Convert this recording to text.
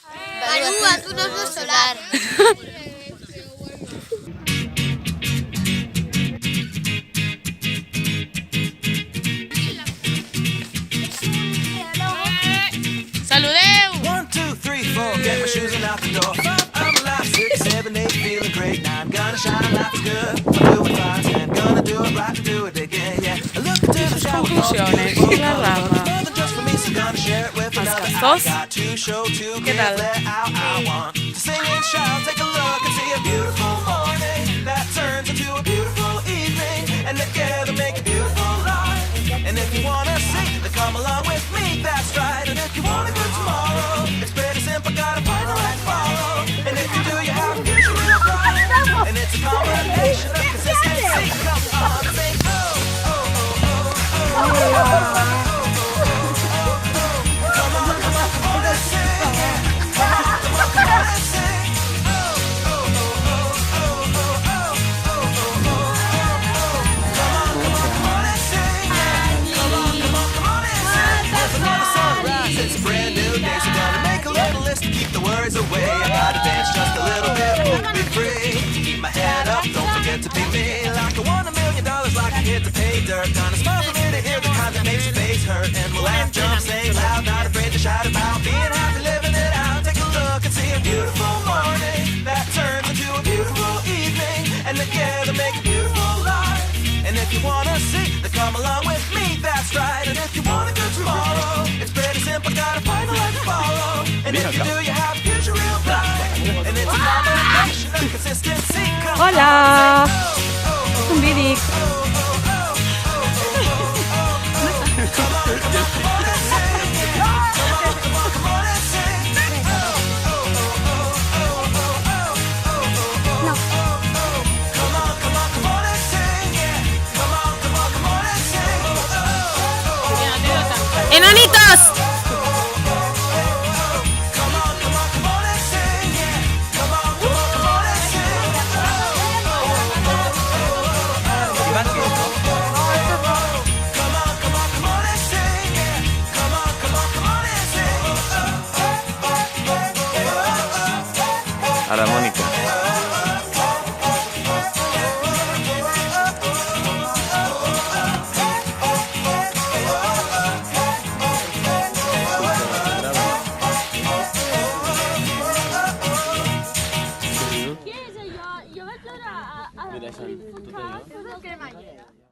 Perú, haz un oso solar. Saludeu! 1, 2, 3, 4, get my shoes and out the door. 5, I'm alive. 6, 7, 8, feeling great. 9, gonna shine, life is good. I'm doing 5, 10, gonna do it right and do it again, yeah. I look into the sky with all the Conclusiones, beautiful la colors. rama. More than just for me, so gonna share it with another. I Castors. got to show, to ¿Qué give, tal? let out. I want to sing and shout. Take a look and see a beautiful morning that turns into a beautiful evening, and together make a beautiful life. And if you wanna sing, then come along with me, that's right. And if you want a good tomorrow, it's pretty simple, gotta find the right follow. And if you do, you have a future real bright. And it's a combination of consistency. Come on and sing, oh, oh, oh, oh, oh, oh, oh, oh. Come on, come on, come on and sing, yeah. Come on, come on, come on and sing. Oh, oh, oh, oh, oh, oh, oh, oh, oh, oh. Come on, come on, come on and sing, yeah. Come on, come on, come on and sing. There's another sunrise, it's a brand new day, so gonna make a little list to keep the words away. I gotta dance just a little bit, be free. Keep my head up, don't forget to be me. Like I won $1 million, like I get to pay dirt. Gonna smile for me to hear the kind that makes your face hurt. And we'll laugh, jump, sing loud, not afraid to shout about being happy, living it out. Take a look and see a beautiful morning that turns into a beautiful evening, and together make a beautiful life. And if you wanna see, then come along with me, that's right. And if you want a good tomorrow, it's pretty simple, gotta find the light to follow. And if you do, you have a future real bright. And it's a combination of consistency. Come Hola! on, say, oh, oh, oh, Un vídeo. oh, oh, oh, oh, oh, oh. Come on, come on, come on and sing, yeah. Come on, come on, come on and sing. Oh, oh, oh, oh, oh, oh, oh, oh, oh, oh. Come on, come on, come on and sing, yeah. Come on, come on, come on and sing. Oh, oh, oh, oh. ¡Enanitos! Come on, come on, come on and sing, yeah. Come on, come on, come on and sing. Come on, come on, come on and sing, yeah. Come on, come on, come on and sing. Ahora, Mónica.